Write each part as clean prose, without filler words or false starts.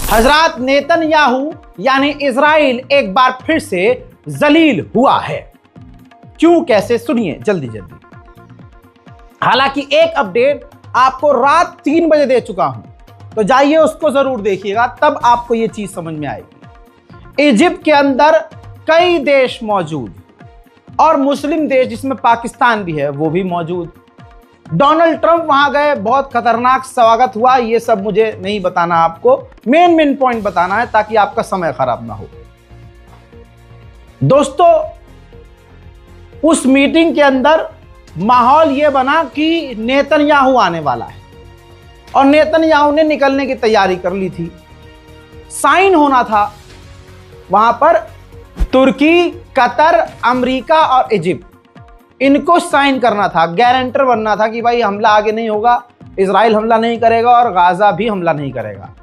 हजरत Netanyahu यानी Israel एक बार फिर से जलील हुआ है। क्यों, कैसे, सुनिए जल्दी जल्दी। हालांकि एक अपडेट आपको रात 3 बजे दे चुका हूं, तो जाइए उसको जरूर देखिएगा, तब आपको यह चीज समझ में आएगी। इजिप्ट के अंदर कई देश मौजूद और मुस्लिम देश जिसमें पाकिस्तान भी है वो भी मौजूद। डोनाल्ड ट्रंप वहां गए, बहुत खतरनाक स्वागत हुआ। ये सब मुझे नहीं बताना, आपको मेन पॉइंट बताना है ताकि आपका समय खराब ना हो। दोस्तों, उस मीटिंग के अंदर माहौल यह बना कि नेतन्याहू आने वाला है और नेतन्याहू ने निकलने की तैयारी कर ली थी। साइन होना था वहां पर तुर्की, कतर, अमेरिका और इजिप्ट, इनको साइन करना था, गारंटर बनना था कि भाई हमला आगे नहीं होगा, इजराइल हमला नहीं करेगा और गाजा भी हमला नहीं करेगा।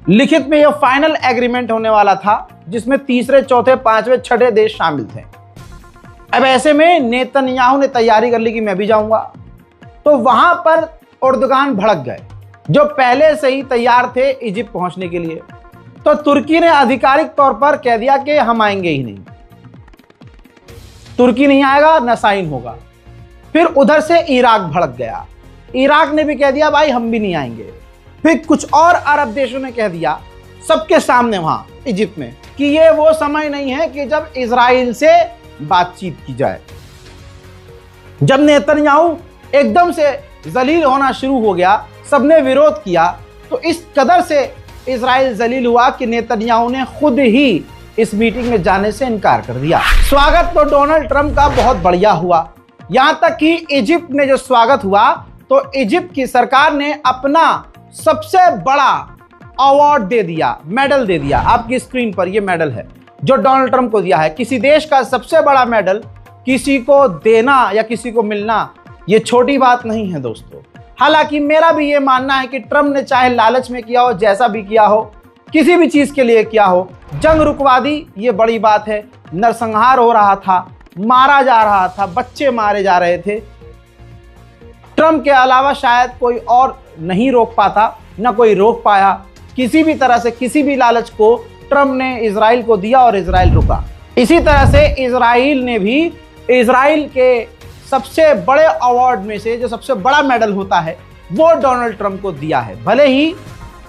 लिखित में यह फाइनल एग्रीमेंट होने वाला था जिसमें तीसरे, चौथे, पांचवें, छठे देश शामिल थे। अब ऐसे में नेतन्याहू ने तैयारी कर ली कि मैं भी जाऊंगा, तो वहां पर उर्दुगान भड़क गए जो पहले से ही तैयार थे इजिप्ट पहुंचने के लिए। तो तुर्की ने आधिकारिक तौर पर कह दिया कि हम आएंगे ही नहीं, तुर्की नहीं आएगा, न साइन होगा। फिर उधर से इराक भड़क गया, इराक ने भी कह दिया भाई हम भी नहीं आएंगे। फिर कुछ और अरब देशों ने कह दिया सबके सामने वहां इजिप्ट में कि ये वो समय नहीं है कि जब इजराइल से बातचीत की जाए। जब नेतन्याहू एकदम से जलील होना शुरू हो गया, सबने विरोध किया, तो इस कदर से इजराइल जलील हुआ कि नेतन्याहू ने खुद ही इस मीटिंग में जाने से इनकार कर दिया। स्वागत तो डोनाल्ड ट्रंप का बहुत बढ़िया हुआ, यहां तक कि इजिप्ट में जो स्वागत हुआ तो इजिप्ट की सरकार ने अपना सबसे बड़ा अवार्ड दे दिया, मेडल दे दिया। आपकी स्क्रीन पर यह मेडल है जो डोनाल्ड ट्रंप को दिया है। किसी देश का सबसे बड़ा मेडल किसी को देना या किसी को मिलना यह छोटी बात नहीं है दोस्तों। हालांकि मेरा भी यह मानना है कि ट्रंप ने चाहे लालच में किया हो, जैसा भी किया हो, किसी भी चीज के लिए किया हो, जंग रुकवा दी, ये बड़ी बात है। नरसंहार हो रहा था, मारा जा रहा था, बच्चे मारे जा रहे थे। ट्रंप के अलावा शायद कोई और नहीं रोक पाता, ना कोई रोक पाया। किसी भी तरह से किसी भी लालच को ट्रंप ने इजराइल को दिया और इजराइल रुका। इसी तरह से इजराइल ने भी इजराइल के सबसे बड़े अवार्ड में से जो सबसे बड़ा मेडल होता है वो डोनाल्ड ट्रंप को दिया है। भले ही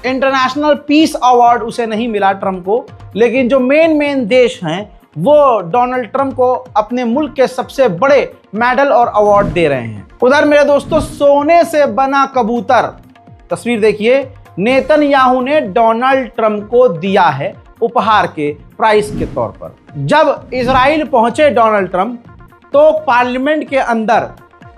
इंटरनेशनल पीस अवार्ड उसे नहीं मिला ट्रंप को, लेकिन जो मेन देश हैं वो डोनाल्ड ट्रंप को अपने मुल्क के सबसे बड़े मेडल और अवार्ड दे रहे हैं। उधर मेरे दोस्तों, सोने से बना कबूतर, तस्वीर देखिए, नेतन्याहू ने डोनाल्ड ट्रंप को दिया है उपहार के प्राइस के तौर पर। जब इजराइल पहुंचे डोनाल्ड ट्रंप तो पार्लियामेंट के अंदर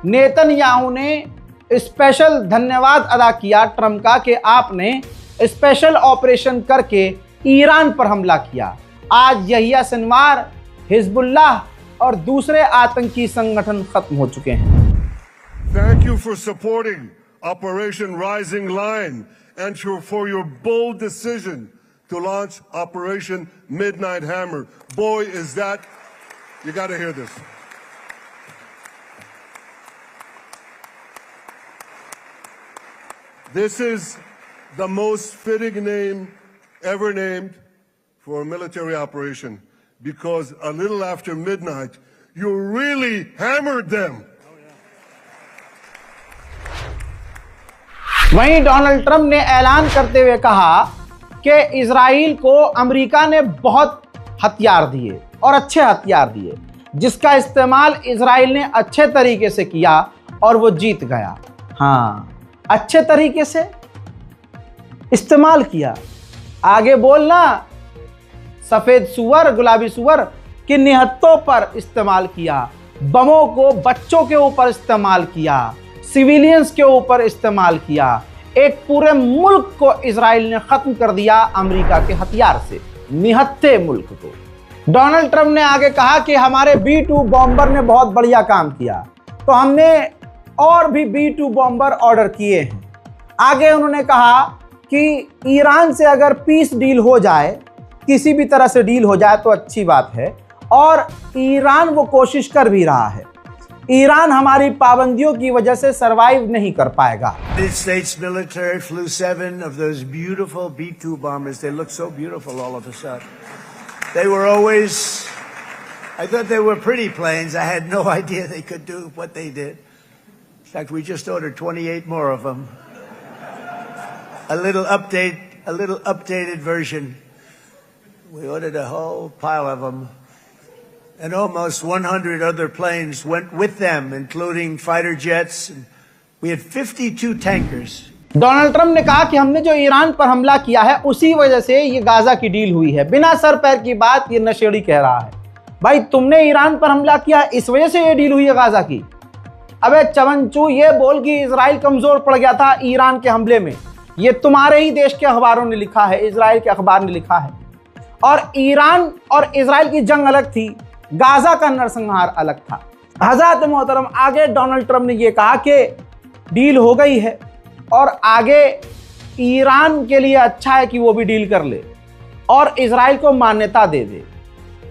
नेतन्याहू ने स्पेशल धन्यवाद अदा किया ट्रंप का कि आपने स्पेशल ऑपरेशन करके ईरान पर हमला किया। आज यहिया सिनवार, हिजबुल्लाह और दूसरे आतंकी संगठन खत्म हो चुके हैं। Thank you for supporting Operation Rising Lion and for your bold decision to launch Operation Midnight Hammer. Boy, is that, you got to hear this. This is the most fitting name ever named for a military operation, because a little after midnight, you really hammered them. वहीं Donald Trump ने ऐलान करते हुए कहा कि Israel को America ने बहुत हथियार दिए और अच्छे हथियार दिए, जिसका इस्तेमाल इजराइल ने अच्छे तरीके से किया और वो जीत गया। हाँ, अच्छे तरीके से इस्तेमाल किया। आगे बोलना, सफेद सुअर, गुलाबी सुअर की निहत्तों पर इस्तेमाल किया, बमों को बच्चों के ऊपर इस्तेमाल किया, सिविलियंस के ऊपर इस्तेमाल किया। एक पूरे मुल्क को इजराइल ने खत्म कर दिया अमेरिका के हथियार से, निहत्थे मुल्क को। डोनाल्ड ट्रंप ने आगे कहा कि हमारे B-2 बॉम्बर ने बहुत बढ़िया काम किया, तो हमने और भी B-2 बॉम्बर ऑर्डर किए हैं। आगे उन्होंने कहा कि ईरान से अगर पीस डील हो जाए, किसी भी तरह से डील हो जाए तो अच्छी बात है, और ईरान वो कोशिश कर भी रहा है। ईरान हमारी पाबंदियों की वजह से सरवाइव नहीं कर पाएगा। The United States military flew 7 of those beautiful B-2 bombers. They look so beautiful all of a sudden. They were always, I thought they were pretty planes. I had no idea they could do what they did. In fact, we just ordered 28 more of them. A little updated version. We ordered a whole pile of them. And almost 100 other planes went with them, including fighter jets. We had 52 tankers. Donald Trump ने कहा कि हमने जो Iran पर हमला किया है उसी वजह से ये गाजा की डील हुई है। बिना सर पैर की बात ये नशेड़ी कह रहा है। भाई तुमने ईरान पर हमला किया इस वजह से ये डील हुई है गाजा की। अबे चमनचू, ये बोल कि इजराइल कमजोर पड़ गया था ईरान के हमले में, ये तुम्हारे ही देश के अखबारों ने लिखा है, इजराइल के अखबार ने लिखा है। और ईरान और इजराइल की जंग अलग थी, गाजा का नरसंहार अलग था। हजरत मोहतरम, आगे डोनाल्ड ट्रंप ने यह कहा कि डील हो गई है और आगे ईरान के लिए अच्छा है कि वो भी डील कर ले और इजराइल को मान्यता दे दे।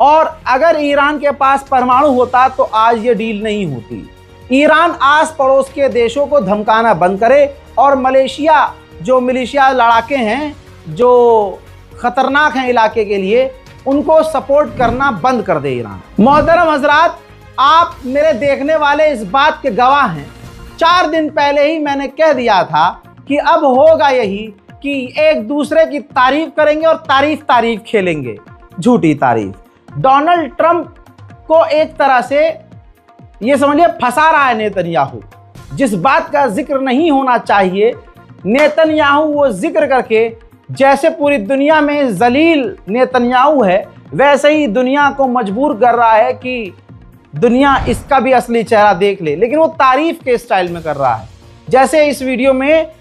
और अगर ईरान के पास परमाणु होता तो आज ये डील नहीं होती। ईरान आस पड़ोस के देशों को धमकाना बंद करे और मलेशिया जो मिलिशिया लड़ाके हैं जो खतरनाक हैं इलाके के लिए, उनको सपोर्ट करना बंद कर दे ईरान। मोहतरम हजरात, आप मेरे देखने वाले इस बात के गवाह हैं। 4 दिन पहले ही मैंने कह दिया था कि अब होगा यही कि एक दूसरे की तारीफ करेंगे और तारीफ खेलेंगे, झूठी तारीफ। डोनाल्ड ट्रंप को एक तरह से ये समझिए फंसा रहा है नेतन्याहू। जिस बात का जिक्र नहीं होना चाहिए नेतन्याहू वो जिक्र करके, जैसे पूरी दुनिया में जलील नेतन्याहू है वैसे ही दुनिया को मजबूर कर रहा है कि दुनिया इसका भी असली चेहरा देख ले, लेकिन वो तारीफ के स्टाइल में कर रहा है। जैसे इस वीडियो में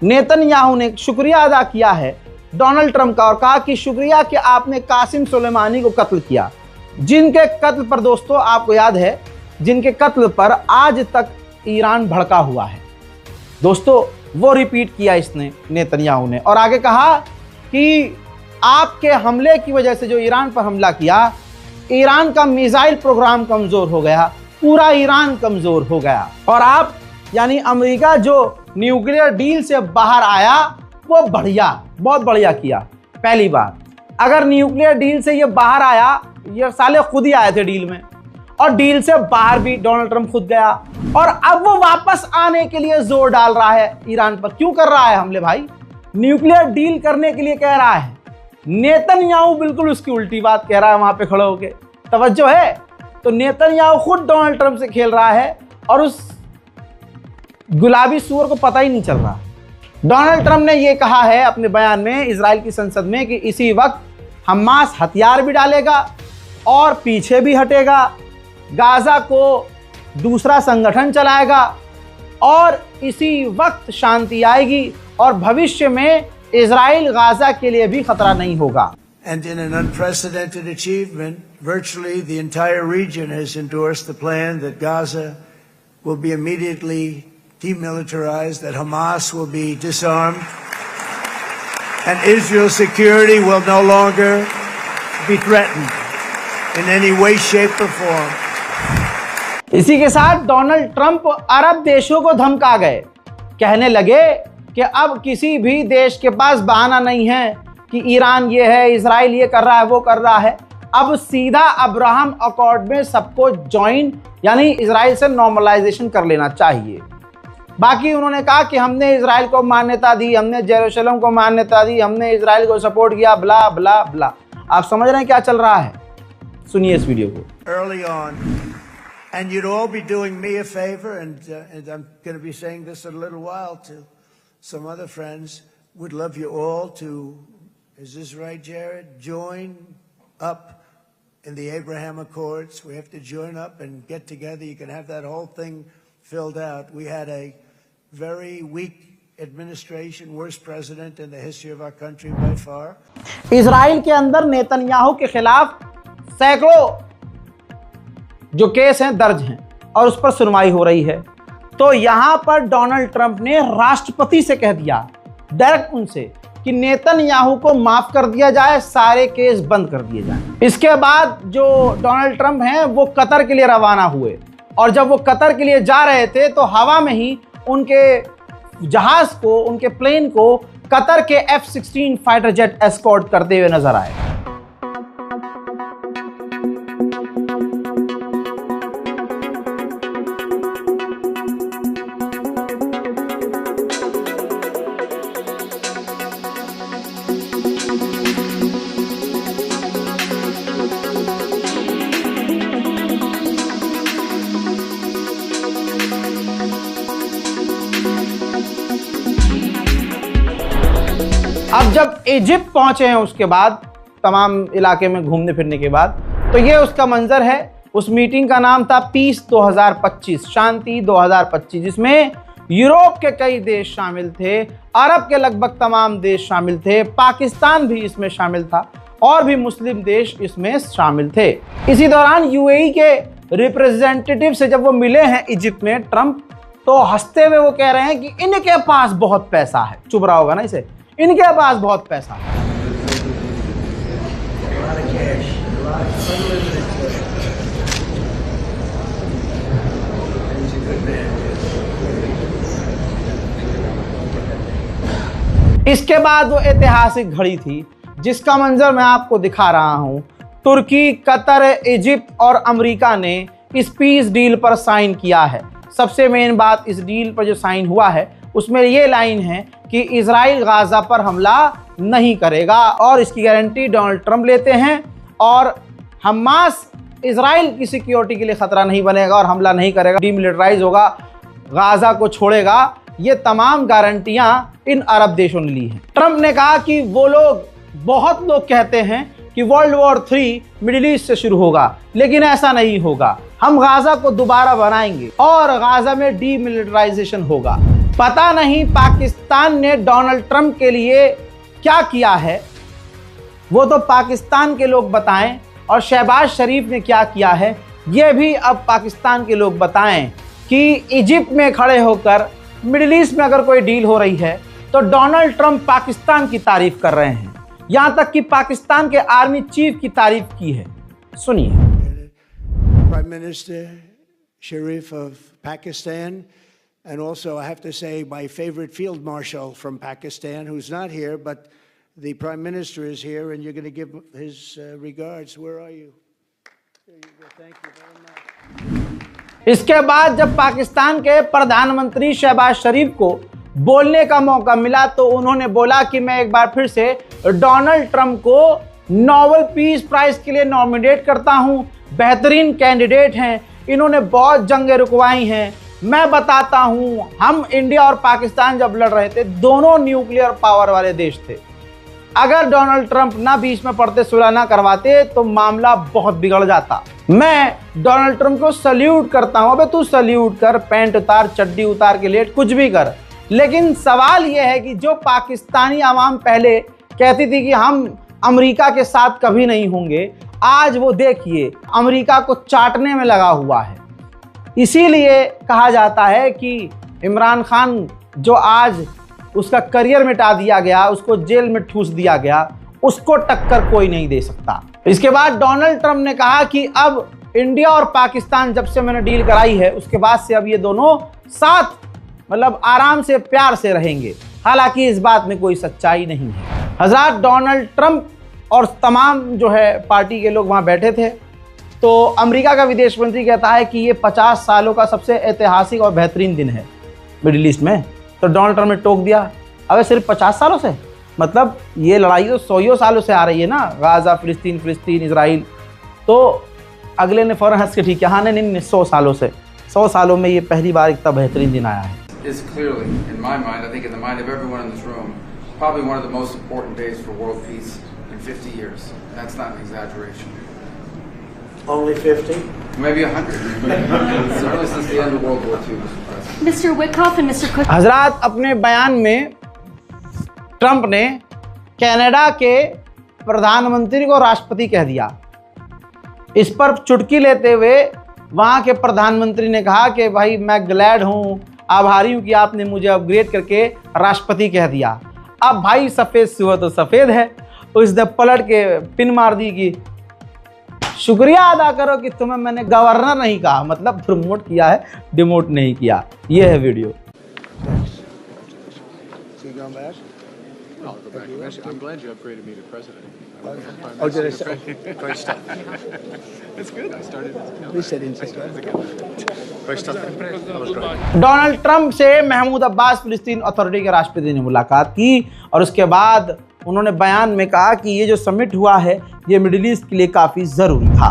नेतन्याहू ने शुक्रिया अदा किया है डोनाल्ड ट्रंप का और कहा कि शुक्रिया कि आपने कासिम सुलेमानी को कत्ल किया, जिनके कत्ल पर दोस्तों आपको याद है, जिनके कत्ल पर आज तक ईरान भड़का हुआ है। दोस्तों वो रिपीट किया इसने नेतन्याहू ने और आगे कहा कि आपके हमले की वजह से जो ईरान पर हमला किया, ईरान का मिसाइल प्रोग्राम कमजोर हो गया, पूरा ईरान कमजोर हो गया और आप यानी अमेरिका जो न्यूक्लियर डील से बाहर आया वो बढ़िया, बहुत बढ़िया किया। पहली बात, अगर न्यूक्लियर डील से ये बाहर आया, ये साले खुद ही आए थे डील में और डील से बाहर भी डोनाल्ड ट्रंप खुद गया और अब वो वापस आने के लिए जोर डाल रहा है ईरान पर। क्यों कर रहा है हमले भाई? न्यूक्लियर डील करने के लिए कह रहा है। नेतन्याहू बिल्कुल उसकी उल्टी बात कह रहा है वहां पे खड़े होके। तवज्जो है? तो नेतन्याहू खुद डोनाल्ड ट्रंप से खेल रहा है और उस गुलाबी सूअर को पता ही नहीं चल रहा। डोनाल्ड ट्रंप ने यह कहा है अपने बयान में इजराइल की संसद में कि इसी वक्त हमास हथियार भी डालेगा और पीछे भी हटेगा, गाजा को दूसरा संगठन चलाएगा और इसी वक्त शांति आएगी और भविष्य में इजराइल गाजा के लिए भी खतरा नहीं होगा। And in an unprecedented achievement, virtually the entire region has endorsed the plan that Gaza will be immediately demilitarized, that Hamas will be disarmed, and Israel's security will no longer be threatened in any way, shape or form. इसी के साथ Donald Trump अरब देशों को धमका गए, कहने लगे कि अब किसी भी देश के पास बहाना नहीं है कि ईरान ये है, इजराइल ये कर रहा है, वो कर रहा है। अब सीधा अब्राहम अकॉर्ड में सबको ज्वाइन यानी इजराइल से नॉर्मलाइजेशन कर लेना चाहिए। बाकी उन्होंने कहा कि हमने इजराइल को मान्यता दी, हमने जेरूशलम को मान्यता दी, हमने इजराइल को सपोर्ट किया, ब्ला ब्ला ब्ला। आप समझ रहे हैं क्या चल रहा है? सुनिए इस वीडियो को। Early on, and you'd all be doing me a favor, and I'm going to be saying this in a little while to some other friends, would love you all to, is this right, Jared? Join up in the Abraham Accords. We have to join up and get together. You can have that whole thing filled out. We had a very weak administration, worst president in the history of our country by far. Israel के अंदर Netanyahu के खिलाफ सैकड़ों जो case हैं दर्ज हैं और उस पर सुनवाई हो रही है। तो यहां पर डोनाल्ड ट्रंप ने राष्ट्रपति से कह दिया डायरेक्ट उनसे कि नेतन्याहू को माफ कर दिया जाए, सारे केस बंद कर दिए जाएं। इसके बाद जो डोनाल्ड ट्रंप हैं वो कतर के लिए रवाना हुए और जब वो कतर के लिए जा रहे थे तो हवा में ही उनके जहाज को, उनके प्लेन को कतर के F-16 फाइटर जेट एस्कॉर्ट करते हुए नजर आए। अब जब इजिप्ट पहुंचे हैं उसके बाद, तमाम इलाके में घूमने फिरने के बाद, तो ये उसका मंजर है। उस मीटिंग का नाम था पीस 2025, शांति 2025, जिसमें यूरोप के कई देश शामिल थे, अरब के लगभग तमाम देश शामिल थे, पाकिस्तान भी इसमें शामिल था और भी मुस्लिम देश इसमें शामिल थे। इसी दौरान यूएई के रिप्रेजेंटेटिव से जब वो मिले हैं इजिप्ट में ट्रंप, तो हंसते हुए वो कह रहे हैं कि इनके पास बहुत पैसा है। चुप रहा होगा ना इसे, इनके पास बहुत पैसा है। इसके बाद वो ऐतिहासिक घड़ी थी जिसका मंजर मैं आपको दिखा रहा हूं। तुर्की, कतर, इजिप्ट और अमेरिका ने इस पीस डील पर साइन किया है। सबसे मेन बात इस डील पर जो साइन हुआ है उसमें ये लाइन है कि इजराइल गाजा पर हमला नहीं करेगा और इसकी गारंटी डोनाल्ड ट्रंप लेते हैं, और हमास इजराइल की सिक्योरिटी के लिए खतरा नहीं बनेगा और हमला नहीं करेगा, डीमिलिटराइज होगा, गाजा को छोड़ेगा। ये तमाम गारंटियां इन अरब देशों ने ली हैं। ट्रंप ने कहा कि वो लोग, बहुत लोग कहते हैं कि वर्ल्ड वॉर 3 मिडिल ईस्ट से शुरू होगा, लेकिन ऐसा नहीं होगा। हम गाजा को दोबारा बनाएंगे और गाजा में डीमिलिटराइजेशन होगा। पता नहीं पाकिस्तान ने डोनाल्ड ट्रंप के लिए क्या किया है, वो तो पाकिस्तान के लोग बताएं, और शहबाज शरीफ ने क्या किया है ये भी अब पाकिस्तान के लोग बताएं कि इजिप्ट में खड़े होकर मिडिल ईस्ट में अगर कोई डील हो रही है तो डोनाल्ड ट्रंप पाकिस्तान की तारीफ कर रहे हैं, यहां तक कि पाकिस्तान के आर्मी चीफ की तारीफ की है। सुनिए। Prime Minister Sharif of Pakistan, and also I have to say my favorite field marshal from Pakistan, who's not here, but the Prime Minister is here, and you're going to give his regards. Where are you? There you go. Thank you very much. इसके बाद जब पाकिस्तान के प्रधानमंत्री शहबाज शरीफ को बोलने का मौका मिला तो उन्होंने बोला कि मैं एक बार फिर से डोनाल्ड ट्रंप को नोबेल पीस प्राइज के लिए नॉमिनेट करता हूं। बेहतरीन कैंडिडेट हैं, इन्होंने बहुत जंगें रुकवाई हैं। मैं बताता हूं, हम इंडिया और पाकिस्तान जब लड़ रहे थे, दोनों न्यूक्लियर पावर वाले देश थे। अगर डोनाल्ड ट्रंप ना बीच में पड़ते, सुलह ना करवाते तो मामला बहुत बिगड़ जाता। मैं डोनाल्ड ट्रंप को सल्यूट करता हूं। अबे तू सल्यूट कर, पैंट उतार, चड्डी उतार के लेट, कुछ भी कर, लेकिन सवाल यह है कि जो पाकिस्तानी आवाम पहले कहती थी कि हम अमेरिका के साथ कभी नहीं होंगे, आज वो देखिए अमेरिका को चाटने में लगा हुआ है। इसीलिए कहा जाता है कि इमरान खान, जो आज उसका करियर मिटा दिया गया, उसको जेल में ठूस दिया गया, उसको टक्कर कोई नहीं दे सकता। इसके बाद डोनाल्ड ट्रंप ने कहा कि अब इंडिया और पाकिस्तान, जब से मैंने डील कराई है उसके बाद से अब ये दोनों साथ, मतलब आराम से, प्यार से रहेंगे। हालांकि इस बात में कोई सच्चाई नहीं है। हजरात, डोनाल्ड ट्रंप और तमाम जो है पार्टी के लोग वहां बैठे थे, तो अमेरिका का विदेश मंत्री कहता है कि ये 50 सालों का सबसे ऐतिहासिक और बेहतरीन दिन है मिडिल ईस्ट में। तो डोनाल्ड ट्रंप ने टोक दिया, अबे सिर्फ 50 सालों से, मतलब ये लड़ाई तो 100 सालों से आ रही है ना, गाजा, फिलिस्तीन, इजराइल। तो अगले ने फौरन हंस के ठीक है, हाँ नहीं, 100 सालों से, 100 सालों में ये पहली बार इतना बेहतरीन दिन आया है। Is clearly, in my mind, I think in the mind of everyone in this room, probably one of the most important days for world peace in 50 years. That's not an exaggeration. Only 50? Maybe 100. Certainly since the end of World War II, Mr. President. Mr. Witkoff and Mr. Cook. हजरात, अपने बयान में Trump ने Canada के प्रधानमंत्री को राष्ट्रपति कह दिया। इस पर चुटकी लेते हुए वहां के प्रधानमंत्री ने कहा कि भाई मैं ग्लैड हूं, आभारी हूं कि आपने मुझे अपग्रेड करके राष्ट्रपति कह दिया। अब भाई सफेद सुअर तो सफेद है, उसने पलट के पिन मार दी कि शुक्रिया अदा करो कि तुम्हें मैंने गवर्नर नहीं कहा, मतलब प्रमोट किया है, डिमोट नहीं किया। ये है video. I'm glad you upgraded me to president. Oh, did I say? Great stuff. It's good. I started. We said inside. Great stuff. That was great. Donald Trump से महमूद अब्बास फिलिस्तीन अथॉरिटी के राष्ट्रपति ने मुलाकात की और उसके बाद उन्होंने बयान में कहा कि ये जो समिट हुआ है ये मिडिल ईस्ट के लिए काफी जरूरी था।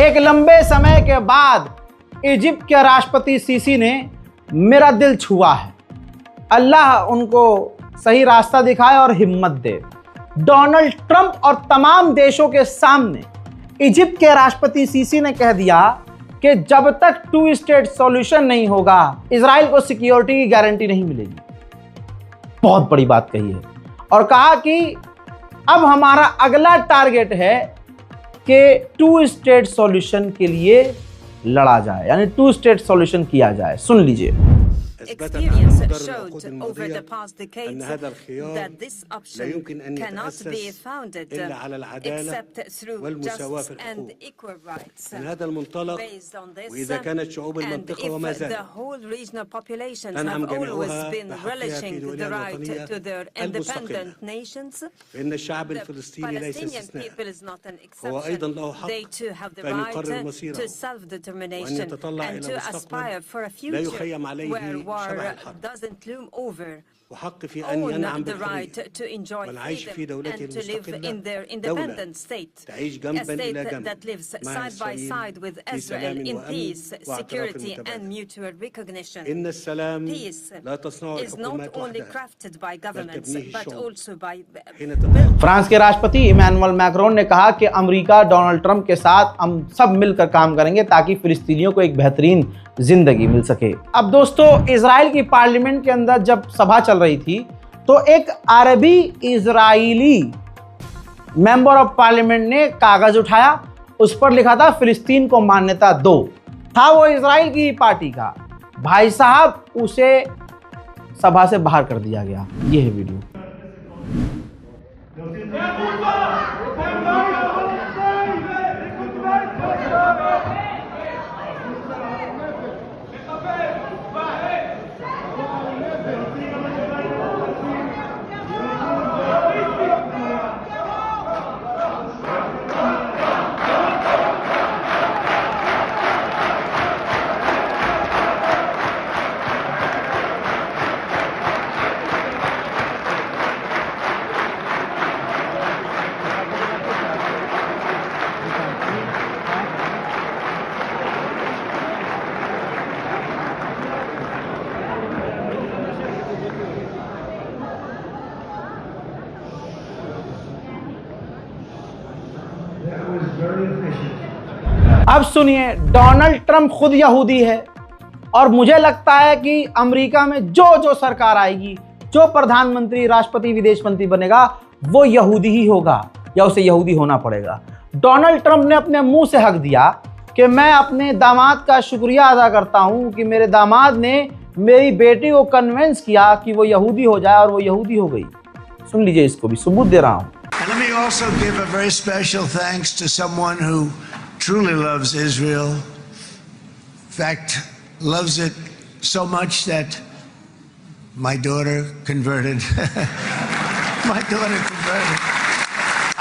एक लंबे समय के बाद इजिप्ट के राष्ट्रपति सीसी ने मेरा दिल छुआ है। अल्लाह उनको सही रास्ता दिखाए और हिम्मत दे। डोनाल्ड ट्रंप और तमाम देशों के सामने इजिप्ट के राष्ट्रपति सीसी ने कह दिया कि जब तक 2 स्टेट सॉल्यूशन नहीं होगा इजराइल को सिक्योरिटी की गारंटी नहीं मिलेगी। बहुत बड़ी बात कही है और कहा कि अब हमारा अगला टारगेट है कि 2 स्टेट सॉल्यूशन के लिए लड़ा जाए, यानी 2 स्टेट सॉल्यूशन किया जाए। सुन लीजिए। Experience showed over the past decades that this option cannot be founded except through justice and equal rights. Based on this, and if the whole regional populations have always been relishing the right to their independent nations, the Palestinian people is not an exception. They too have the right to self-determination and to aspire for a future where war doesn't loom over. Own the right to enjoy freedom and to live in their independent state, a state that lives side by side with Israel in peace, security and mutual recognition. Peace is not only crafted by governments but also by France के राष्ट्रपति Emmanuel Macron ने कहा कि America Donald Trump के साथ हम सब मिलकर काम करेंगे ताकि फिलिस्तीनियों को एक बेहतरीन जिंदगी मिल सके। अब दोस्तों, इजराइल की पार्लियामेंट के अंदर जब सभा चल रही थी तो एक अरबी इजरायली मेंबर ऑफ पार्लियामेंट ने कागज उठाया, उस पर लिखा था फिलिस्तीन को मान्यता दो। था वो इजराइल की पार्टी का। भाई साहब, उसे सभा से बाहर कर दिया गया। ये है वीडियो। अब सुनिए, डोनाल्ड ट्रंप खुद यहूदी है और मुझे लगता है कि अमेरिका में जो सरकार आएगी, जो प्रधानमंत्री, राष्ट्रपति, विदेश मंत्री बनेगा वो यहूदी ही होगा या उसे यहूदी होना पड़ेगा। डोनाल्ड ट्रंप ने अपने मुंह से हक दिया कि मैं अपने दामाद का शुक्रिया अदा करता हूं कि मेरे दामाद ने मेरी बेटी को कन्विंस किया कि वो यहूदी हो जाए और वो यहूदी हो गई। सुन लीजिए, इसको भी सबूत दे रहा हूं। And let me also give a very special thanks to someone who truly loves Israel. In fact, loves it so much that my daughter converted. My daughter converted.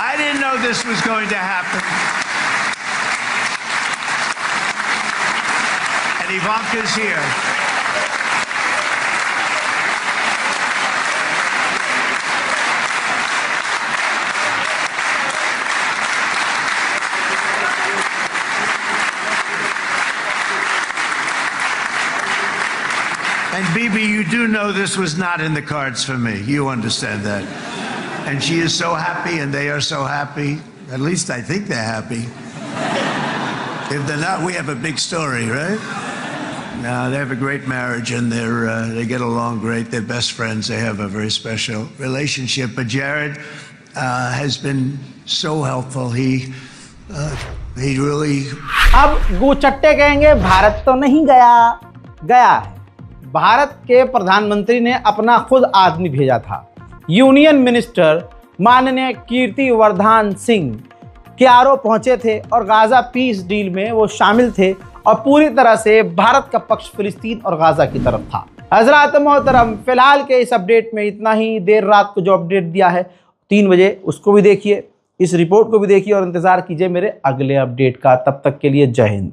I didn't know this was going to happen. And Ivanka's here. And Bibi you do know this was not in the cards for me. You understand that. And she is so happy, and they are so happy. At least I think they're happy. If they're not, we have a big story, right? No, they have a great marriage, and they get along great. They're best friends. They have a very special relationship. But Jared has been so helpful. He really. अब गोचट्टे कहेंगे भारत तो नहीं गया, गया है। भारत के प्रधानमंत्री ने अपना खुद आदमी भेजा था। यूनियन मिनिस्टर माननीय कीर्ति वर्धन सिंह क्यारो पहुंचे थे और गाजा पीस डील में वो शामिल थे और पूरी तरह से भारत का पक्ष फिलिस्तीन और गाजा की तरफ था। हजरात मोहतरम, फिलहाल के इस अपडेट में इतना ही। देर रात को जो अपडेट दिया है 3 बजे, उसको भी देखिए, इस रिपोर्ट को भी देखिए और इंतजार कीजिए मेरे अगले अपडेट का। तब तक के लिए जय हिंद।